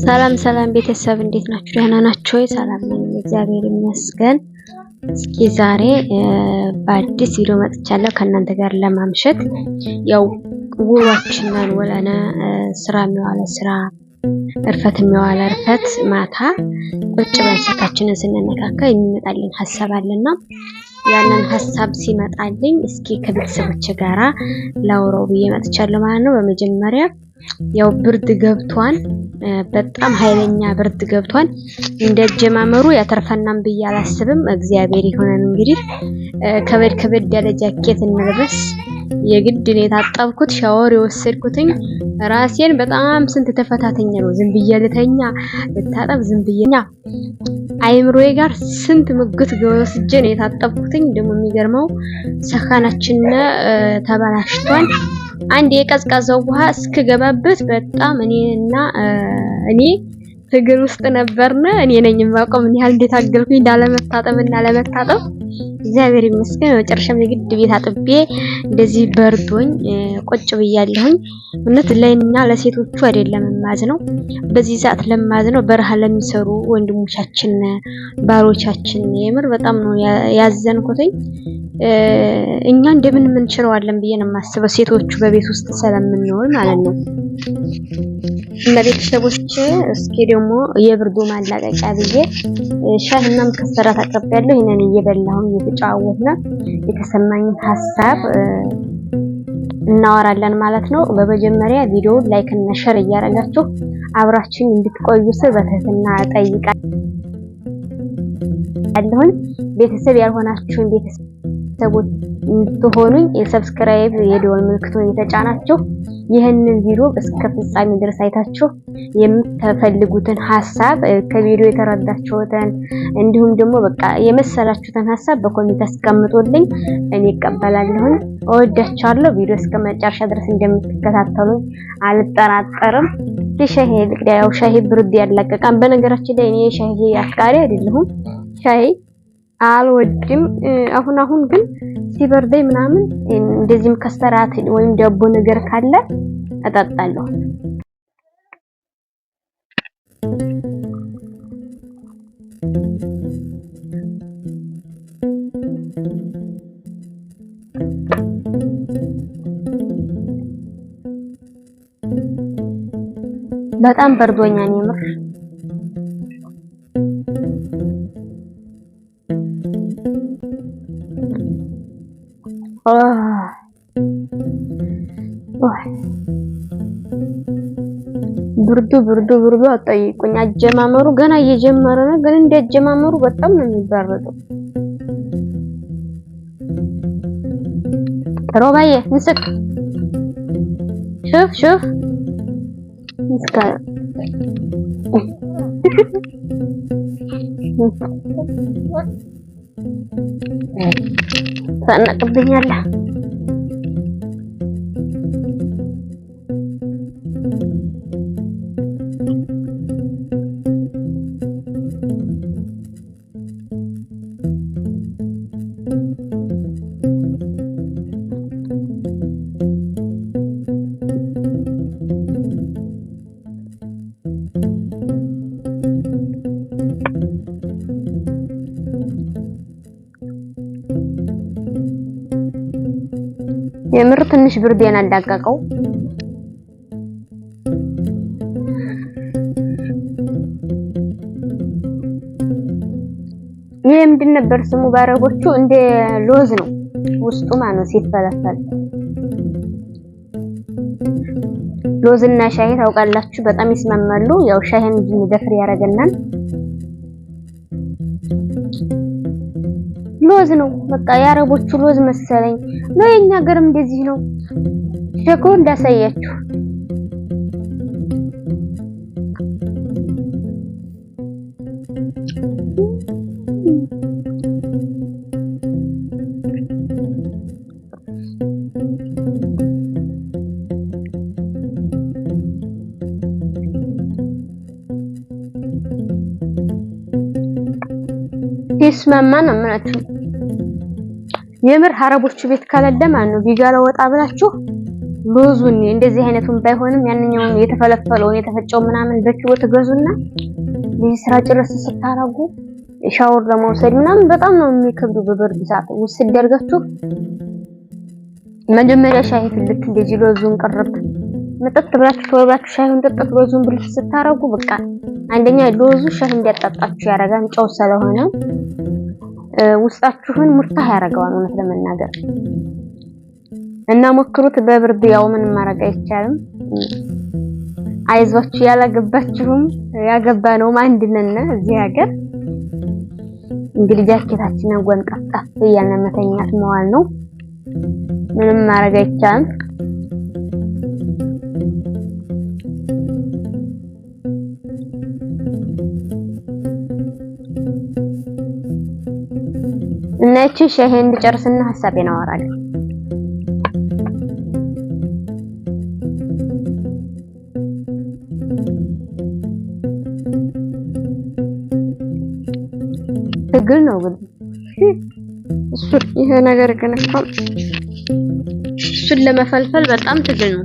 ሰላም ሰላም ቤተሰብ እንዴት ናችሁ? ደህና ናችሁ? ሰላም ነኝ እግዚአብሔር ይመስገን። እስኪ ዛሬ በአዲስ ቪዲዮ መጥቻለሁ ከእናንተ ጋር ለማምሸት። ያው ውሏችንን ወለነ ስራ የሚዋለ ስራ እርፈት የሚዋለ እርፈት ማታ ቁጭ ብለን ስልካችንን ስንነካካ የሚመጣልን ሐሳብ አለና ያንን ሐሳብ ሲመጣልኝ እስኪ ከቤተሰቦቼ ጋራ ላውራው ብዬ መጥቻለሁ ማለት ነው። በመጀመሪያ ያው ብርድ ገብቷል። በጣም ኃይለኛ ብርድ ገብቷል። እንደጀማመሩ ያተርፈናም ብዬ አላስብም። እግዚአብሔር ይሆነን እንግዲህ ከበድ ያለ ጃኬት እንልበስ። የግድ ነው የታጠብኩት ሻወር የወሰድኩትኝ ራሴን በጣም ስንት ተፈታተኛ ነው። ዝም ብዬ ልተኛ ልታጠብ ዝም ብዬኛ አይምሮዬ ጋር ስንት ምግት ወስጄ ነው የታጠብኩትኝ። ደግሞ የሚገርመው ሰካናችን ተበላሽቷል። አንድ የቀዝቃዛው ውሃ እስከገባበት በጣም እኔ ትግል ውስጥ ነበርና እኔ ነኝ የማውቀው ምን ያህል እንደታገልኩኝ እንዳለመታጠብና ለመታጠብ። እግዚአብሔር ይመስገን መጨረሻም የግድ ቤት አጥቤ እንደዚህ በርዶኝ ቁጭ ብያለሁኝ። እውነት ለእኛ ለሴቶቹ አይደለም ማዝነው፣ በዚህ ሰዓት ለማዝነው በረሃ ለሚሰሩ ወንድሞቻችን ባሮቻችን የምር በጣም ነው ያዘንኩትኝ። እኛ እንደምን እንችለዋለን ብዬ ነው የማስበው፣ ሴቶቹ በቤት ውስጥ ስለምንኖር ማለት ነው። እና ቤተሰቦች እስኪ ደግሞ የብርዱ ማላቀቂያ ብዬ ሻይና መከሰራ ታቀርባለሁ። ይሄንን እየበላሁ እየተጫወትና የተሰማኝን ሀሳብ እናወራለን ማለት ነው። በመጀመሪያ ቪዲዮ ላይክ እና ሼር እያደረጋችሁ አብራችሁን እንድትቆዩ ስል በትህትና እጠይቃለሁ። ቤተሰብ ያልሆናችሁን ቤተሰቦች እንድትሆኑኝ የሰብስክራይብ የደወል ምልክቱን የተጫናችሁ ይህንን ቪዲዮ እስከ ፍጻሜ ድረስ አይታችሁ የምትፈልጉትን ሐሳብ ከቪዲዮ የተረዳችሁትን እንዲሁም ደግሞ በቃ የመሰላችሁትን ሐሳብ በኮሜንት አስቀምጡልኝ፣ እኔ እቀበላለሁ። እወዳችኋለሁ። ቪዲዮ እስከ መጨረሻ ድረስ እንደምትከታተሉኝ አልጠራጠርም። ሻሂ ልቅዳው ሻሂ ብርድ ያለቀቃን። በነገራችን ላይ እኔ ሻሂ አፍቃሪ አይደለሁም፣ ሻሂ አልወድም። አሁን ግን ሲበርደኝ ምናምን እንደዚህም ከስተራት ወይም ዳቦ ነገር ካለ እጠጣለሁ። በጣም በርዶኛል የምር። ብርዱ አጠይቁኝ። አጀማመሩ ገና እየጀመረ ነው፣ ግን እንደጀማመሩ በጣም ነው የሚበረደው። ሮባዬ እንስቅ ሹፍ እንስካ ታነቅብኛለህ። የምር ትንሽ ብርዴን አላቀቀው። ይሄ ምንድን ነበር ስሙ ባረቦቹ? እንደ ሎዝ ነው ውስጡ ማለት ነው ሲፈለፈል። ሎዝና ሻይ ታውቃላችሁ በጣም ይስማማሉ። ያው ሻይን እንድንደፍር ያደርገናል። ሎዝ ነው በቃ የአረቦቹ ሎዝ መሰለኝ ነው። የኛ ሀገርም እንደዚህ ነው። ሸኮ እንዳሳያችሁ ይስማማ ነው ማለት የምር ሀረቦቹ ቤት ካለለ ማለት ነው ቢጋላ ወጣ ብላችሁ ሎዙን እንደዚህ አይነቱን ባይሆንም ያንኛውን የተፈለፈለውን የተፈጨው ምናምን በኪሎ ትገዙና ለዚህ ስራ ጭረስ ስታረጉ ሻወር ለመውሰድ ምናምን በጣም ነው የሚከብዱ። በበርድ ሰዓት ውስጥ ደርጋችሁ መጀመሪያ ሻይ ፍልት እንደዚህ ሎዙን ቀረብ መጠጥ ብላችሁ ተወራችሁ ሻይውን ጠጥቶ ሎዙን ብልት ስታረጉ በቃ አንደኛ ሎዙ ሻይ እንዲያጣጣችሁ ያረጋን ጨው ስለሆነ ውስጣችሁን ሙርታህ ያረጋዋል እውነት ለመናገር እና ሞክሩት። በብርድ ያው ምንም ማረግ አይቻልም። አይዟችሁ ያላገባችሁም ያገባነው አንድ ነን እዚህ ሀገር። እንግዲህ ጃኬታችንን ጎንቀፍጣፍ እያልን መተኛት መዋል ነው። ምንም ማረግ አይቻልም። እና እቺ ሻይ እንድጨርስና ሐሳቤን አወራለሁ። ትግል ነው ግን እሱ ይሄ ነገር ግን እኮ እሱን ለመፈልፈል በጣም ትግል ነው።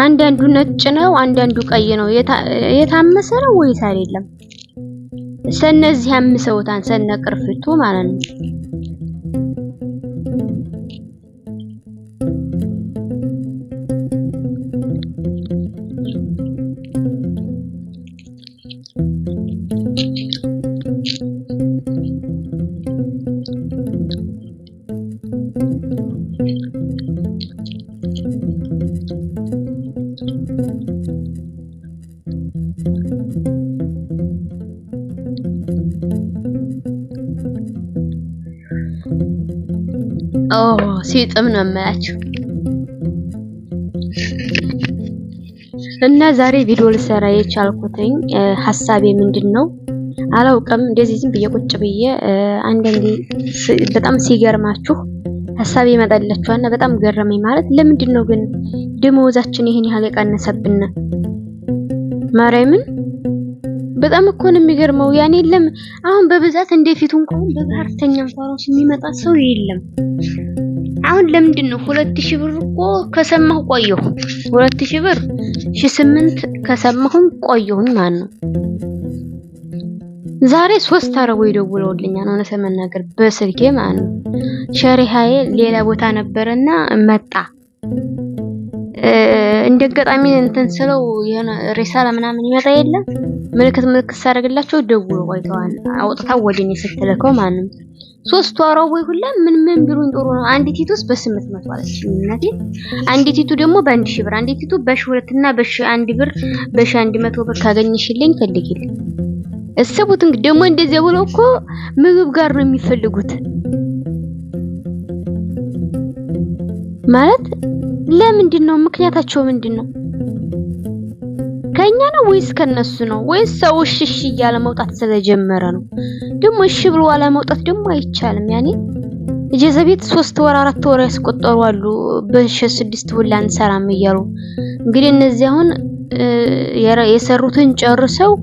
አንዳንዱ ነጭ ነው፣ አንዳንዱ ቀይ ነው። የታመሰ ነው ወይስ አይደለም? ሰነዚህ አምሰውታን ሰነ ቅርፍቱ ማለት ነው። ሲጥም ነው የማያችሁ። እና ዛሬ ቪዲዮ ልሰራ የቻልኩትኝ ሐሳቤ ምንድነው አላውቅም። እንደዚህ ዝም ብዬ ቁጭ ብዬ አንዳንዴ በጣም ሲገርማችሁ ሐሳቤ ይመጣላችኋልና በጣም ገረመኝ። ማለት ለምንድነው ግን ደሞዛችን ይሄን ያህል የቀነሰብን? ማርያምን በጣም እኮ ነው የሚገርመው። ያኔ የለም አሁን በብዛት እንደፊቱ እንኳን በባህርተኛ እንኳን የሚመጣ ሰው የለም። አሁን ለምንድን ነው 2000 ብር እኮ ከሰማሁ ቆየሁ። 2000 ብር 1008 ከሰማሁኝ ቆየሁኝ ማለት ነው። ዛሬ 3 አረቦ ይደውለውልኛል እውነት ለመናገር በስልኬ ማለት ነው። ሸሪሃዬ ሌላ ቦታ ነበርና መጣ እንደገጣሚ እንትን ስለው የሆነ ሪሳላ ምናምን ይመጣ የለም ምልክት ሳደርግላቸው ደውሎ ቆይተዋል። አውጥታው ወደኔ ስትልከው ማለት ነው። 3 አረቦ ሁላ ምን ቢሉኝ ጥሩ ነው። አንዲት ቲቱስ በ800 አለች እናቴ። አንዲት ቲቱ ደግሞ በ1000 ብር፣ አንዲት ቲቱ በ1000 እና በ1001 ብር በ1100 ብር ካገኘሽልኝ ፈልጊልኝ። እሰቡት እንግዲህ ደግሞ እንደዚህ ብለው እኮ ምግብ ጋር ነው የሚፈልጉት ማለት ለምንድን ነው? ምክንያታቸው ምንድን ነው? ከኛ ነው ወይስ ከነሱ ነው? ወይስ ሰው እሺ እያለ መውጣት ስለጀመረ ነው? ደግሞ እሺ ብሎ ዋላ መውጣት ደግሞ አይቻልም። ያኔ እጀዘቤት 3 ወር 4 ወር ያስቆጠሩ አሉ በ6 ሁላ እንሰራም እያሉ እንግዲህ እነዚህ አሁን የሰሩትን ጨርሰው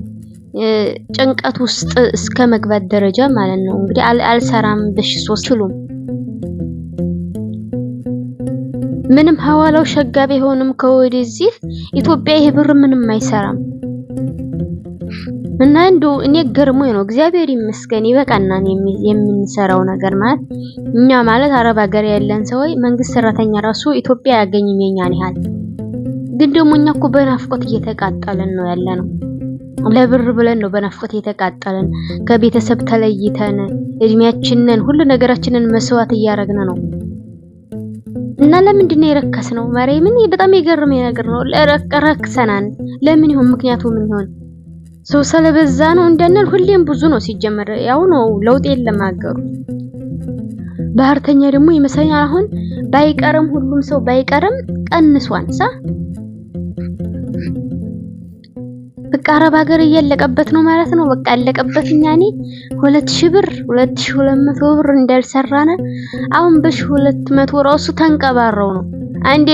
ጭንቀት ውስጥ እስከ መግባት ደረጃ ማለት ነው። እንግዲህ አልሰራም በ3 ችሉም ምንም ሐዋላው ሸጋቤ ሆኖም ከወደዚህ ኢትዮጵያ ይሄ ብር ምንም አይሰራም። እና እንደው እኔ ገርሞኝ ነው እግዚአብሔር ይመስገን ይበቃናን የምንሰራው ነገር ማለት እኛ ማለት አረብ ሀገር ያለን ሰዎች መንግስት ሰራተኛ ራሱ ኢትዮጵያ ያገኝም የኛን ያህል ግን ደግሞ እኛ እኮ በናፍቆት እየተቃጠለን ነው ያለነው። ለብር ብለን ነው በናፍቆት እየተቃጠለን ከቤተሰብ ተለይተን እድሜያችንን ሁሉ ነገራችንን መስዋዕት እያረግን ነው። እና ለምንድን ነው የረከስነው? ማርያምን በጣም የገረመኝ ነገር ነው። ረክሰናን ለምን ይሁን? ምክንያቱ ምን ይሁን? ሰው ስለበዛ ነው እንደነን ሁሌም ብዙ ነው ሲጀመር ያው ነው ለውጥ የለም አገሩ። ባህርተኛ ደግሞ ይመስለኛል አሁን ባይቀርም ሁሉም ሰው ባይቀርም ቀንሷን ሳ በቃ አረብ ሀገር እያለቀበት ነው ማለት ነው። በቃ አለቀበት። እኛኔ 2000 ብር 2200 ብር እንዳልሰራነ አሁን በ1200 ራሱ ተንቀባረው ነው። አንዴ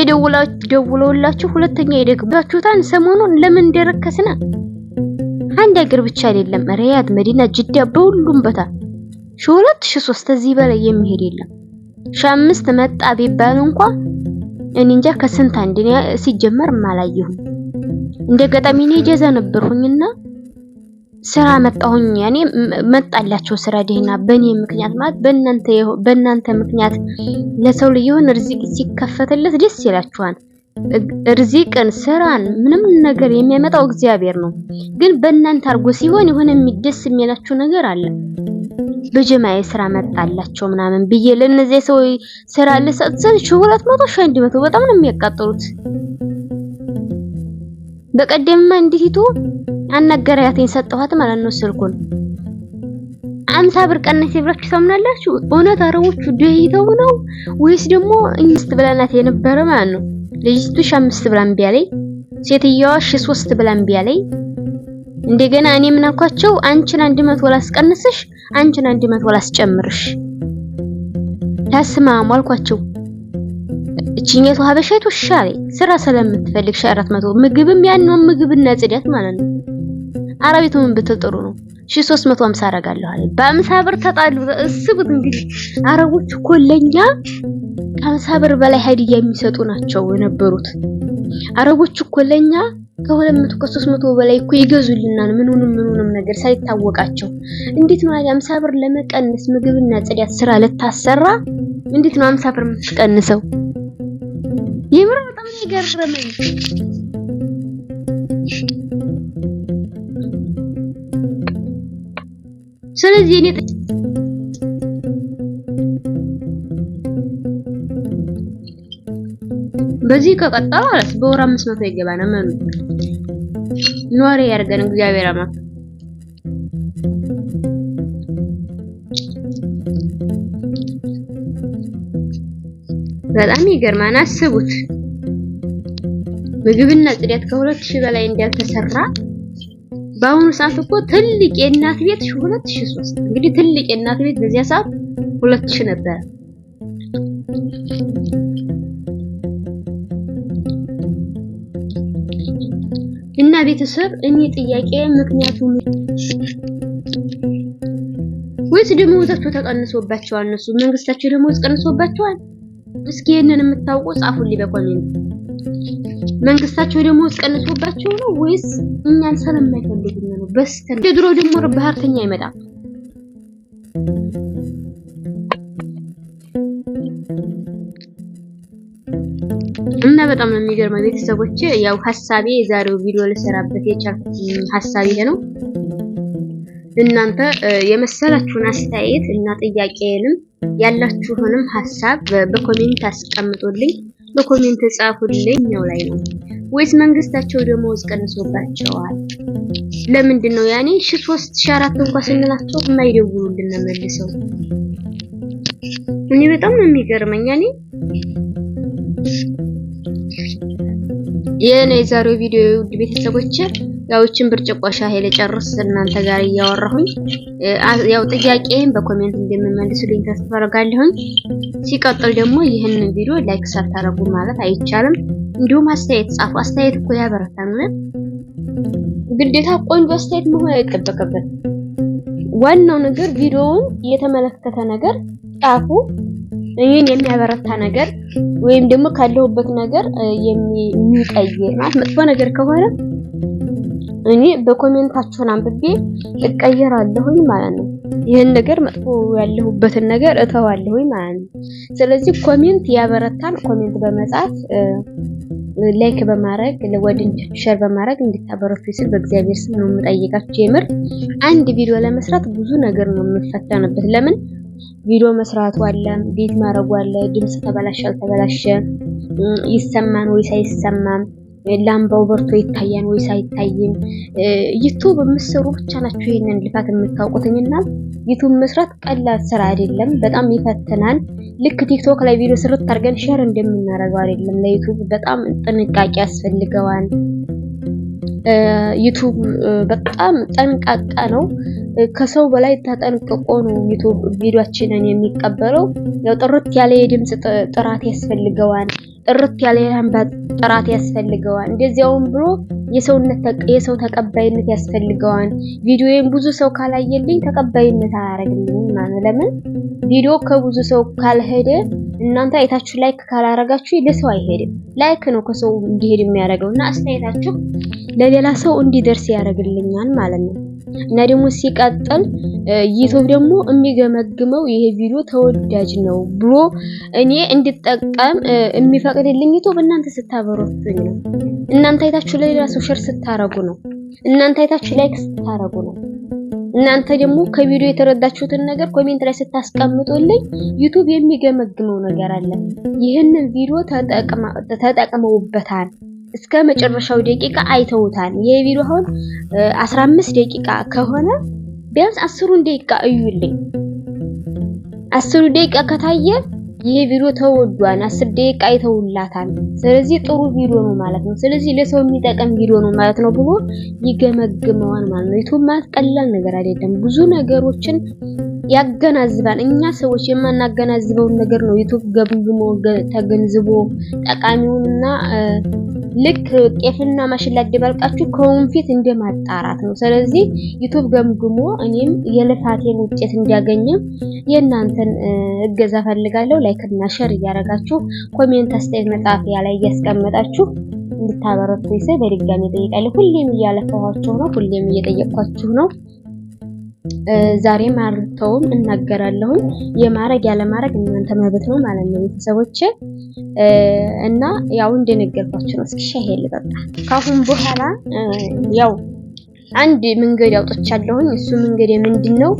ደውለውላችሁ ሁለተኛ ይደግባችሁታን። ሰሞኑን ለምን እንደረከስና አንድ ሀገር ብቻ አይደለም ሪያድ፣ መዲና፣ ጅዳ በሁሉም ቦታ ሺ2 ሺ3 እዚህ በላይ የሚሄድ የለም። ሺ5 መጣ ቢባል እንኳን እኔ እንጃ ከስንት አንድ ሲጀመር ማላየሁም። እንደገጣሚ እኔ ጀዛ ነበርሁኝና ስራ መጣሁኝ። ያኔ መጣላቸው ስራ ደህና በእኔ ምክንያት ማለት በእናንተ ምክንያት ለሰው ልጅ የሆነ ርዝቅ ሲከፈትለት ደስ ይላችኋል። ርዝቅን ስራን ምንም ነገር የሚያመጣው እግዚአብሔር ነው። ግን በእናንተ አርጎ ሲሆን የሆነ ደስ የሚላችሁ ነገር አለ። በጀማዬ ስራ መጣላቸው ምናምን ብዬ ለነዚህ ሰው ስራ ልሰጥ ዘንድ 200 100 በጣም ነው የሚያቃጥሉት። በቀደምማ እንዲቱ አናገራያተኝ ሰጠኋት ማለት ነው ስልኩን 50 ብር ቀነስ ይብራችሁ ታምናላችሁ? እውነት አረቦቹ ደህይተው ነው ወይስ ደግሞ እንስት ብላናት የነበረ ማለት ነው። ልጅቱ 5 ብላ እምቢ አለኝ፣ ሴትየዋ 3 ብላ እምቢ አለኝ። እንደገና እኔ ምን አልኳቸው? አንቺን 100 ላስቀንስሽ፣ አንቺን 100 ላስጨምርሽ ታስማሙ አልኳቸው። እቺኛቱ ሀበሻይቱ ሻሪ ስራ ስለምትፈልግ 400 ምግብም ያንው ምግብና ጽዳት ማለት ነው። አረቢቱ ምን ብትጥሩ ነው 350 አረጋለሁ አለ። በ50 ብር ተጣሉ። እስቡት እንግዲህ አረቦች እኮ ለኛ ከ50 ብር በላይ ሀዲያ የሚሰጡ ናቸው የነበሩት። አረቦች እኮ ለኛ ከ200 ከ300 በላይ እኮ ይገዙልናል ምኑንም ነገር ሳይታወቃቸው። እንዴት ነው 50 ብር ለመቀነስ ምግብና ጽዳት ስራ ልታሰራ እንዴት ነው 50 ብር የምትቀንሰው? የምር በጣም ይገርመኝ። ስለዚህ እኔ በዚህ ከቀጠለ ማለት በወር 500 ይገባና ማን ኖሬ ያርገን እግዚአብሔር አምላክ። በጣም ይገርማል። አስቡት ምግብና ጽዳት ከ2000 በላይ እንዳልተሰራ። በአሁኑ ሰዓት እኮ ትልቅ የእናት ቤት 2003 እንግዲህ ትልቅ የእናት ቤት በዚያ ሰዓት 2000 ነበር። እና ቤተሰብ እኔ ጥያቄ ምክንያቱም ወይስ ደሞዛቸው ተቀንሶባቸዋል? እነሱ መንግስታቸው ደሞዝ ቀንሶባቸዋል? እስኪ ይሄንን የምታውቁ ጻፉልኝ በኮሜንት። መንግስታቸው ደሞዝ ቀንሶባቸው ነው ወይስ እኛን ስለማይፈልጉን ነው? በስተን ድሮ ደግሞ ባህርተኛ አይመጣም። እና በጣም ነው የሚገርመው ቤተሰቦቼ። ያው ሐሳቤ የዛሬው ቪዲዮ ልሰራበት የቻልኩት ሐሳብ ይሄ ነው። እናንተ የመሰላችሁን አስተያየት እና ጥያቄንም ያላችሁንም ሐሳብ በኮሜንት አስቀምጡልኝ፣ በኮሜንት ጻፉልኝ። ነው ላይ ነው ወይስ መንግስታቸው ደሞዝ ቀንሶባቸዋል? ለምንድን ነው ያኔ 3 4 እንኳን ስንላቸው የማይደውሉልን መልሰው? እኔ በጣም ነው የሚገርመኝ። ያኔ የኔ የዛሬው ቪዲዮ ውድ ቤተሰቦቼ ያውችን ብርጭቆ ሻይ ለጨርስ እናንተ ጋር እያወራሁኝ ያው ጥያቄን በኮሜንት እንደምመልሱልኝ ተስፋ አደርጋለሁኝ። ሲቀጥል ደግሞ ይህንን ቪዲዮ ላይክ ሳታረጉ ማለት አይቻልም። እንዲሁም አስተያየት ጻፉ። አስተያየት እኮ ያበረታል። ግዴታ ቆንጆ አስተያየት መሆን አይጠበቅበት። ዋናው ነገር ቪዲዮውን የተመለከተ ነገር ጻፉ። እኔን የሚያበረታ ነገር ወይም ደግሞ ካለሁበት ነገር የሚቀይር ማለት መጥፎ ነገር ከሆነ እኔ በኮሜንታችሁን አንብቤ እቀየራለሁኝ ማለት ነው። ይሄን ነገር መጥፎ ያለሁበትን ነገር እተዋለሁኝ ማለት ነው። ስለዚህ ኮሜንት ያበረታል። ኮሜንት በመጻፍ ላይክ በማድረግ ለወዳጆች ሼር በማድረግ እንድታበረቱ ሲል በእግዚአብሔር ስም ነው የምጠይቃችሁ። የምር አንድ ቪዲዮ ለመስራት ብዙ ነገር ነው የምፈተንበት። ለምን ቪዲዮ መስራቱ አለ፣ ቤት ማረጉ አለ፣ ድምጽ ተበላሸ አልተበላሸ፣ ይሰማን ወይስ አይሰማም፣ ላምባው በርቶ ይታያን ወይስ አይታይም። ዩቲዩብ የምትሰሩ ብቻ ናችሁ ይሄንን ልፋት የምታውቁትኝና ዩቲዩብ መስራት ቀላል ስራ አይደለም፣ በጣም ይፈትናል። ልክ ቲክቶክ ላይ ቪዲዮ ስርት አድርገን ሼር እንደምናደርገው አይደለም። ለዩቲዩብ በጣም ጥንቃቄ ያስፈልገዋል። ዩቲዩብ በጣም ጠንቃቃ ነው። ከሰው በላይ ተጠንቅቆ ነው ዩቲዩብ ቪዲዮአችንን የሚቀበለው። ያው ጥርት ያለ የድምጽ ጥራት ያስፈልገዋል። ጥርት ያለ የላምባ ጥራት ያስፈልገዋል። እንደዚያውም ብሎ የሰው ተቀባይነት ያስፈልገዋል። ቪዲዮዬን ብዙ ሰው ካላየልኝ ተቀባይነት አያደርግልኝም ማለት ነው። ለምን ቪዲዮ ከብዙ ሰው ካልሄደ እናንተ አይታችሁ ላይክ ካላረጋችሁ ለሰው አይሄድም። ላይክ ነው ከሰው እንዲሄድ የሚያደርገውና አስተያየታችሁ ለሌላ ሰው እንዲደርስ ያደርግልኛል ማለት ነው። እና ደግሞ ሲቀጥል ዩቲዩብ ደግሞ የሚገመግመው ይሄ ቪዲዮ ተወዳጅ ነው ብሎ እኔ እንድጠቀም የሚፈቅድልኝ ዩቲዩብ እናንተ ስታበረቱኝ ነው። እናንተ አይታችሁ ለሌላ ሰው ሼር ስታረጉ ነው። እናንተ አይታችሁ ላይክ ስታረጉ ነው። እናንተ ደግሞ ከቪዲዮ የተረዳችሁትን ነገር ኮሜንት ላይ ስታስቀምጡልኝ ዩቲዩብ የሚገመግመው ነገር አለ። ይህንን ቪዲዮ ተጠቅመውበታል፣ እስከ መጨረሻው ደቂቃ አይተውታል። ይሄ ቪዲዮ አሁን 15 ደቂቃ ከሆነ ቢያንስ 10 ደቂቃ እዩልኝ። 10 ደቂቃ ከታየ ይሄ ቪዲዮ ተወዷል፣ 10 ደቂቃ አይተውላታል። ስለዚህ ጥሩ ቪዲዮ ነው ማለት ነው። ስለዚህ ለሰው የሚጠቅም ቪዲዮ ነው ማለት ነው ብሎ ይገመግመዋል ማለት ነው። ዩቲዩብ ማለት ቀላል ነገር አይደለም። ብዙ ነገሮችን ያገናዝባል። እኛ ሰዎች የማናገናዝበውን ነገር ነው ዩቲዩብ ገምግሞ ተገንዝቦ ጠቃሚውንና ልክ ጤፍና ማሽላ አደባልቃችሁ ከወንፊት እንደማጣራት ነው። ስለዚህ ዩቲዩብ ገምግሞ እኔም የልፋቴን ውጤት እንዲያገኝ የእናንተን እገዛ ፈልጋለሁ። ላይክ እና ሼር እያደረጋችሁ ኮሜንት አስተያየት መጻፊያ ላይ እያስቀመጣችሁ እንድታበረቱ ይሰ በድጋሚ ጠይቃለሁ። ሁሌም እያለፈኋችሁ ነው፣ ሁሌም እየጠየቅኳችሁ ነው። ዛሬ ማርተውም እናገራለሁ። የማረግ ያለ ማረግ እናንተ መብት ነው ማለት ነው ቤተሰቦቼ። እና ያው እንደነገርኳችሁ ነው። እስኪ ሻይ ልጠጣ። ካሁን በኋላ ያው አንድ መንገድ አውጥቻለሁኝ። እሱ መንገድ ምንድነው?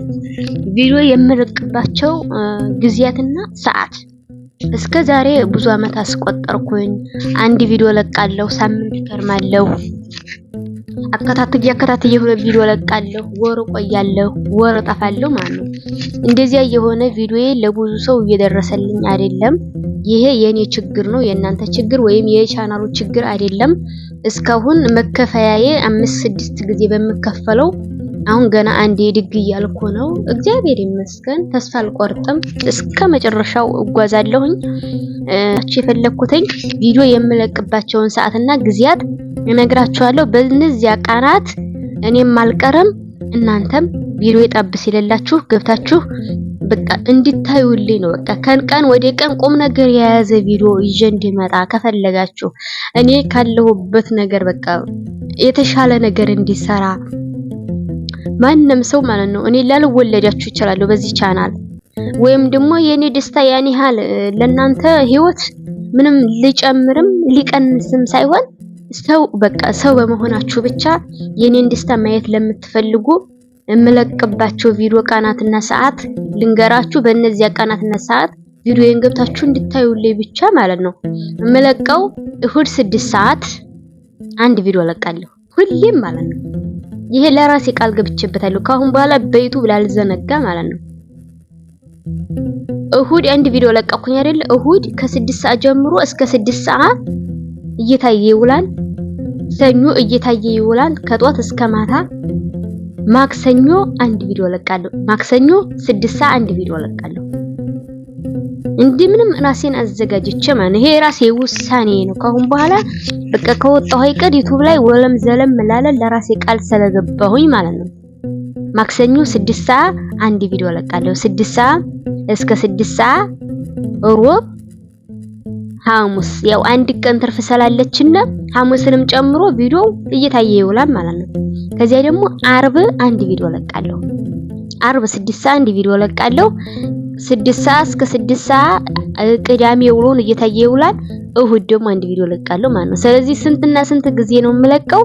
ቪዲዮ የምለቅባቸው ጊዜያትና ሰዓት። እስከ ዛሬ ብዙ አመት አስቆጠርኩኝ። አንድ ቪዲዮ ለቃለሁ፣ ሳምንት ከርማለሁ፣ አከታትዬ ሁለት ቪዲዮ ለቃለሁ፣ ወር ቆያለሁ፣ ወር ጠፋለሁ ማለት ነው። እንደዚያ የሆነ ቪዲዮዬ ለብዙ ሰው እየደረሰልኝ አይደለም። ይሄ የኔ ችግር ነው፣ የእናንተ ችግር ወይም የቻናሉ ችግር አይደለም። እስካሁን መከፈያዬ 5-6 ጊዜ በመከፈለው አሁን ገና አንዴ ድግ እያልኩ ነው። እግዚአብሔር ይመስገን፣ ተስፋ አልቆርጥም፣ እስከ መጨረሻው እጓዛለሁኝ። የፈለኩትኝ ቪዲዮ የምለቅባቸውን ሰዓትና ጊዜያት እነግራችኋለሁ። በእነዚያ ቀናት እኔም አልቀርም እናንተም ቪዲዮ ጠብ ሲለላችሁ ገብታችሁ በቃ እንድታዩልኝ ነው። በቃ ቀን ወደ ቀን ቁም ነገር የያዘ ቪዲዮ ይዤ እንድመጣ ከፈለጋችሁ እኔ ካለሁበት ነገር በቃ የተሻለ ነገር እንዲሰራ ማንንም ሰው ማለት ነው። እኔ ላልወለዳችሁ ይችላል በዚህ ቻናል ወይም ደግሞ የኔ ደስታ ያን ያህል ለናንተ ህይወት ምንም ሊጨምርም ሊቀንስም ሳይሆን ሰው በመሆናችሁ ብቻ የኔን ደስታ ማየት ለምትፈልጉ እምለቅባቸው ቪዲዮ ቀናትና ሰዓት ልንገራችሁ። በእነዚያ ቀናትና ሰዓት ቪዲዮን ገብታችሁ እንድታዩልኝ ብቻ ማለት ነው። እምለቀው እሁድ 6 ሰዓት አንድ ቪዲዮ ለቃለሁ ሁሌም ማለት ነው። ይሄ ለራሴ ቃል ገብቼበታለሁ። ካሁን በኋላ በዩቲዩብ ላልዘነጋ ማለት ነው። እሁድ አንድ ቪዲዮ ለቀኩኝ አይደል? እሁድ ከ6 ሰዓት ጀምሮ እስከ 6 ሰዓት እየታየ ይውላል። ሰኞ እየታየ ይውላል ከጧት እስከ ማታ። ማክሰኞ አንድ ቪዲዮ ለቃለሁ። ማክሰኞ 6 ሰዓት አንድ ቪዲዮ ለቃለሁ። እንደምንም ራሴን አዘጋጅቼ ማለት ይሄ ራሴ ውሳኔ ነው። ካሁን በኋላ በቃ ከወጣሁ አይቀር ዩቲዩብ ላይ ወለም ዘለም መላለ ለራሴ ቃል ስለገባሁኝ ማለት ነው። ማክሰኞ 6 ሰዓት አንድ ቪዲዮ ለቃለሁ። 6 ሰዓት እስከ 6 ሰዓት ሮብ ሐሙስ ያው አንድ ቀን ትርፍ ስላለችና ሐሙስንም ጨምሮ ቪዲዮ እየታየ ይውላል ማለት ነው። ከዚያ ደግሞ አርብ አንድ ቪዲዮ ለቃለሁ። አርብ 6 ሰዓት አንድ ቪዲዮ ለቃለሁ። 6 ሰዓት እስከ 6 ሰዓት ቅዳሜ ውሎን እየታየ ይውላል። እሁድ ደግሞ አንድ ቪዲዮ ለቃለሁ ማለት ነው። ስለዚህ ስንትና ስንት ጊዜ ነው የምለቀው?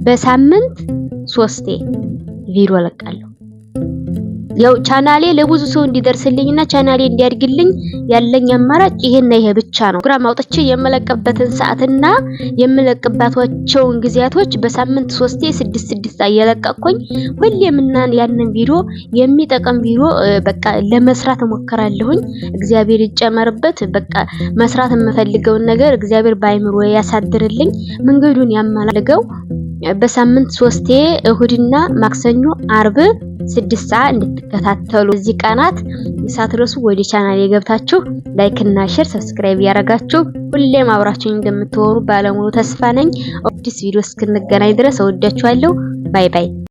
በሳምንት 3 ቪዲዮ ለቃለሁ። ያው ቻናሌ ለብዙ ሰው እንዲደርስልኝና ቻናሌ እንዲያድግልኝ ያለኝ አማራጭ ይሄና ይሄ ብቻ ነው። ፕሮግራም አውጥቼ የምለቅበትን ሰዓትና የምለቅባቸውን ጊዜያቶች በሳምንት 3 6 እየለቀቅኩኝ ሁሌም እና ያንን ቪዲዮ የሚጠቅም ቪዲዮ በቃ ለመስራት እሞክራለሁኝ። እግዚአብሔር ይጨመርበት። በቃ መስራት የምፈልገውን ነገር እግዚአብሔር ባይምሮ ያሳድርልኝ፣ መንገዱን ያማላልገው። በሳምንት 3 እሁድና ማክሰኞ፣ አርብ 6 ሰዓት እንድትከታተሉ እዚህ ቀናት ሳትረሱ ወደ ቻናሌ ገብታችሁ ላይክ እና ሼር ሰብስክራይብ ያደረጋችሁ ሁሌም አብራችሁኝ እንደምትሆኑ ባለሙሉ ተስፋ ነኝ። አዲስ ቪዲዮ እስክንገናኝ ድረስ እወዳችኋለሁ። ባይ ባይ።